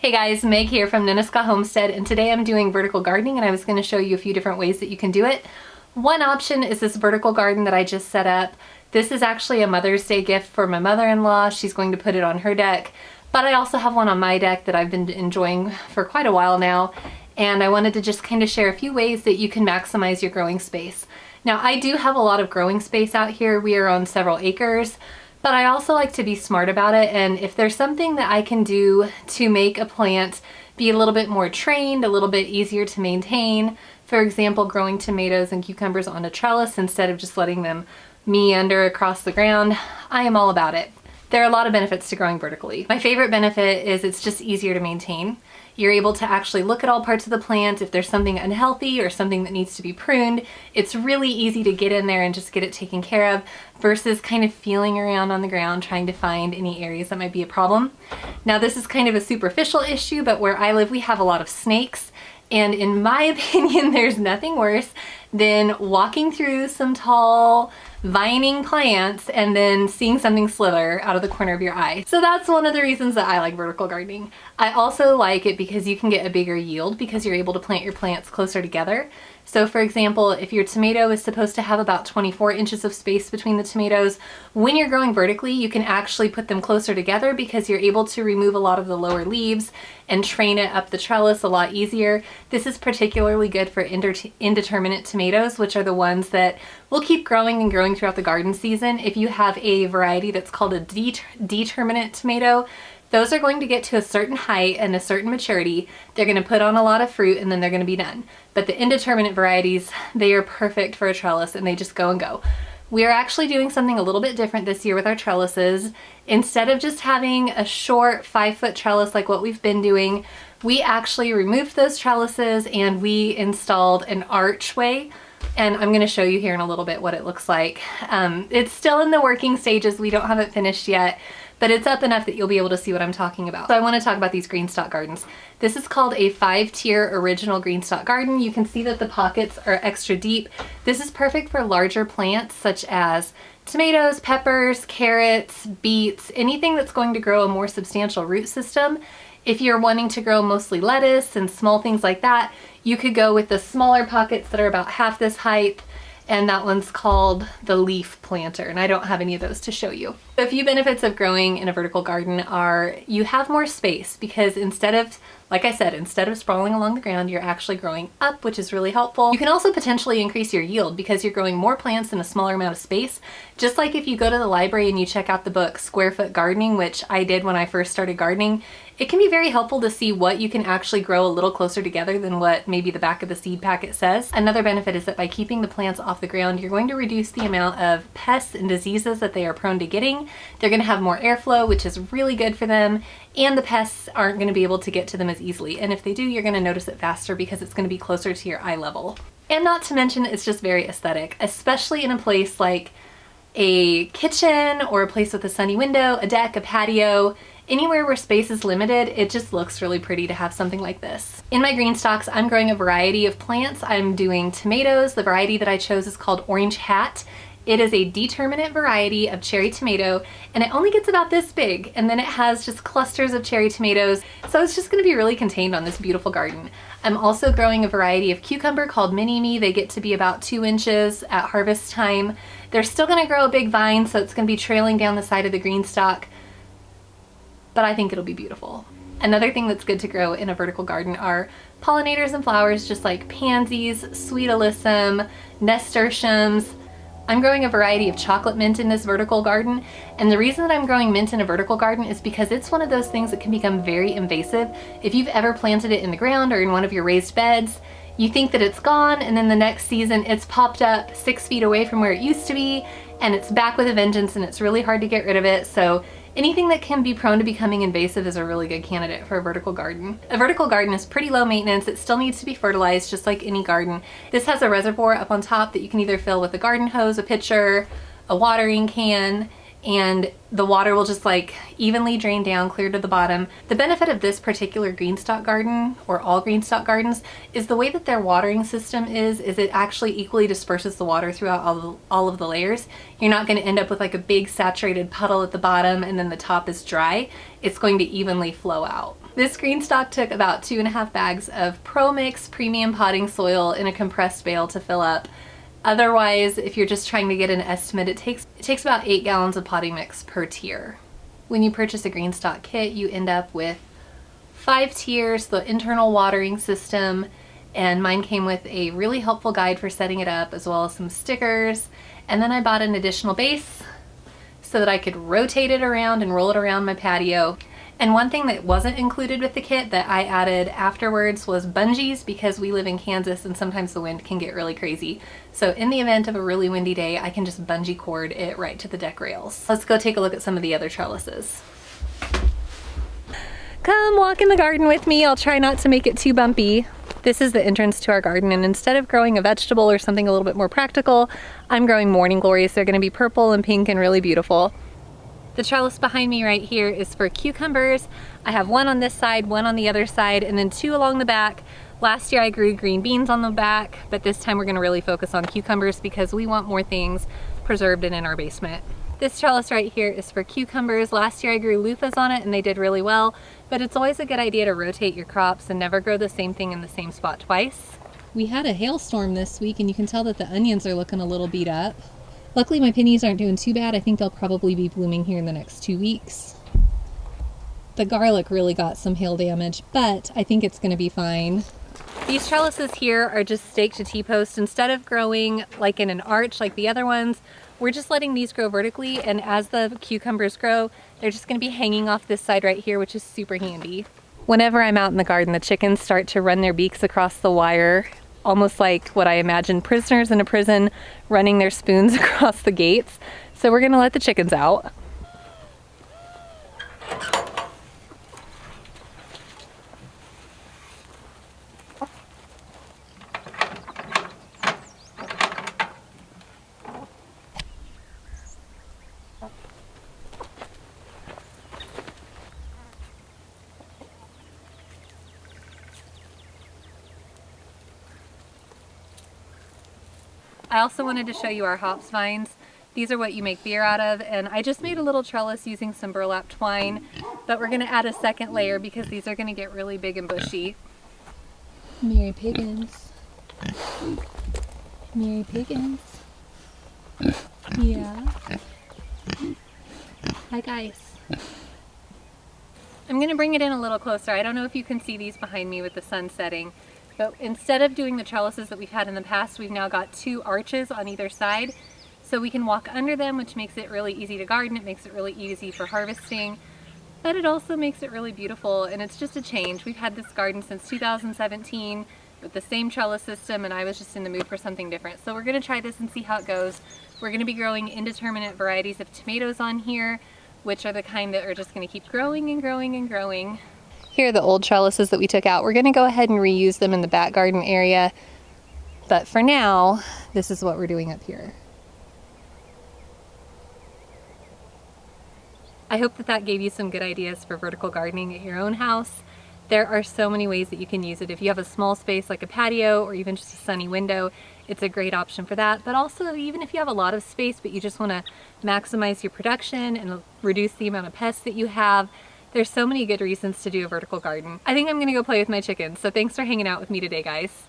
Hey guys, Meg here from Nenaska Homestead, and today I'm doing vertical gardening, and I was going to show you a few different ways that you can do it. One option is this vertical garden that I just set up. This is actually a Mother's Day gift for my mother-in-law. She's going to put it on her deck, but I also have one on my deck that I've been enjoying for quite a while now, and I wanted to just kind of share a few ways that you can maximize your growing space. Now, I do have a lot of growing space out here. We are on several acres. But I also like to be smart about it, and if there's something that I can do to make a plant be a little bit more trained, a little bit easier to maintain, for example, growing tomatoes and cucumbers on a trellis instead of just letting them meander across the ground, I am all about it. There are a lot of benefits to growing vertically. My favorite benefit is it's just easier to maintain. You're able to actually look at all parts of the plant. If there's something unhealthy or something that needs to be pruned, it's really easy to get in there and just get it taken care of versus kind of feeling around on the ground trying to find any areas that might be a problem. Now, this is kind of a superficial issue, but where I live we have a lot of snakes, and in my opinion there's nothing worse than walking through some tall vining plants and then seeing something slither out of the corner of your eye. So that's one of the reasons that I like vertical gardening. I also like it because you can get a bigger yield because you're able to plant your plants closer together. So for example, if your tomato is supposed to have about 24 inches of space between the tomatoes, when you're growing vertically, you can actually put them closer together because you're able to remove a lot of the lower leaves and train it up the trellis a lot easier. This is particularly good for indeterminate tomatoes, which are the ones that will keep growing and growing throughout the garden season. If you have a variety that's called a determinate tomato, those are going to get to a certain height and a certain maturity. They're going to put on a lot of fruit and then they're going to be done. But the indeterminate varieties, they are perfect for a trellis and they just go and go. We are actually doing something a little bit different this year with our trellises. Instead of just having a short 5-foot trellis like what we've been doing, we actually removed those trellises and we installed an archway. And I'm going to show you here in a little bit what it looks like. It's still in the working stages. We don't have it finished yet, but it's up enough that you'll be able to see what I'm talking about. So I want to talk about these Greenstalk gardens. This is called a 5-tier original Greenstalk garden. You can see that the pockets are extra deep. This is perfect for larger plants such as tomatoes, peppers, carrots, beets, anything that's going to grow a more substantial root system. If you're wanting to grow mostly lettuce and small things like that, you could go with the smaller pockets that are about half this height, and that one's called the leaf planter, and I don't have any of those to show you. A few benefits of growing in a vertical garden are you have more space because instead of, like I said, instead of sprawling along the ground, you're actually growing up, which is really helpful. You can also potentially increase your yield because you're growing more plants in a smaller amount of space. Just like if you go to the library and you check out the book Square Foot Gardening, which I did when I first started gardening, it can be very helpful to see what you can actually grow a little closer together than what maybe the back of the seed packet says. Another benefit is that by keeping the plants off the ground, you're going to reduce the amount of pests and diseases that they are prone to getting. They're going to have more airflow, which is really good for them, and the pests aren't going to be able to get to them as easily. And if they do, you're going to notice it faster because it's going to be closer to your eye level. And not to mention, it's just very aesthetic, especially in a place like a kitchen or a place with a sunny window, a deck, a patio. Anywhere where space is limited, it just looks really pretty to have something like this. In my green stalks, I'm growing a variety of plants. I'm doing tomatoes. The variety that I chose is called Orange Hat. It is a determinate variety of cherry tomato, and it only gets about this big, and then it has just clusters of cherry tomatoes, so it's just going to be really contained on this beautiful garden. I'm also growing a variety of cucumber called Mini Me. They get to be about 2 inches at harvest time. They're still going to grow a big vine, so it's going to be trailing down the side of the green stalk, but I think it'll be beautiful. Another thing that's good to grow in a vertical garden are pollinators and flowers, just like pansies, sweet alyssum, nasturtiums. I'm growing a variety of chocolate mint in this vertical garden, and the reason that I'm growing mint in a vertical garden is because it's one of those things that can become very invasive. If you've ever planted it in the ground or in one of your raised beds, you think that it's gone, and then the next season it's popped up 6 feet away from where it used to be, and it's back with a vengeance, and it's really hard to get rid of it. So anything that can be prone to becoming invasive is a really good candidate for a vertical garden. A vertical garden is pretty low maintenance. It still needs to be fertilized just like any garden. This has a reservoir up on top that you can either fill with a garden hose, a pitcher, a watering can. and the water will just like evenly drain down, clear to the bottom. The benefit of this particular Greenstalk garden, or all Greenstalk gardens, is the way that their watering system is it actually equally disperses the water throughout all of the layers. You're not going to end up with like a big saturated puddle at the bottom and then the top is dry. It's going to evenly flow out. This Greenstalk took about 2.5 bags of Pro Mix premium potting soil in a compressed bale to fill up. Otherwise, if you're just trying to get an estimate, it takes about 8 gallons of potting mix per tier. When you purchase a Greenstalk kit, you end up with 5 tiers, the internal watering system, and mine came with a really helpful guide for setting it up, as well as some stickers. And then I bought an additional base so that I could rotate it around and roll it around my patio. And one thing that wasn't included with the kit that I added afterwards was bungees, because we live in Kansas and sometimes the wind can get really crazy. So in the event of a really windy day, I can just bungee cord it right to the deck rails. Let's go take a look at some of the other trellises. Come walk in the garden with me. I'll try not to make it too bumpy. This is the entrance to our garden, and instead of growing a vegetable or something a little bit more practical, I'm growing morning glories. They're gonna be purple and pink and really beautiful. The trellis behind me right here is for cucumbers. I have one on this side, one on the other side, and then 2 along the back. Last year I grew green beans on the back, but this time we're gonna really focus on cucumbers because we want more things preserved and in our basement. This trellis right here is for cucumbers. Last year I grew loofahs on it and they did really well, but it's always a good idea to rotate your crops and never grow the same thing in the same spot twice. We had a hailstorm this week and you can tell that the onions are looking a little beat up. Luckily my pennies aren't doing too bad. I think they'll probably be blooming here in the next 2 weeks. The garlic really got some hail damage, but I think it's gonna be fine. These trellises here are just staked to T-posts. Instead of growing like in an arch like the other ones, we're just letting these grow vertically, and as the cucumbers grow, they're just gonna be hanging off this side right here, which is super handy. Whenever I'm out in the garden, the chickens start to run their beaks across the wire, almost like what I imagine prisoners in a prison running their spoons across the gates. So we're gonna let the chickens out. I also wanted to show you our hops vines. These are what you make beer out of, and I just made a little trellis using some burlap twine, but we're gonna add a second layer because these are gonna get really big and bushy. Mary Piggins. Mary Piggins. Yeah. Hi guys. I'm gonna bring it in a little closer. I don't know if you can see these behind me with the sun setting, but instead of doing the trellises that we've had in the past, we've now got 2 arches on either side. So we can walk under them, which makes it really easy to garden. It makes it really easy for harvesting, but it also makes it really beautiful, and it's just a change. We've had this garden since 2017 with the same trellis system, and I was just in the mood for something different. So we're gonna try this and see how it goes. We're gonna be growing indeterminate varieties of tomatoes on here, which are the kind that are just gonna keep growing and growing and growing. Here are the old trellises that we took out. We're gonna go ahead and reuse them in the back garden area, but for now, this is what we're doing up here. I hope that that gave you some good ideas for vertical gardening at your own house. There are so many ways that you can use it. If you have a small space like a patio or even just a sunny window, it's a great option for that. But also, even if you have a lot of space but you just wanna maximize your production and reduce the amount of pests that you have, there's so many good reasons to do a vertical garden. I think I'm gonna go play with my chickens, so thanks for hanging out with me today, guys.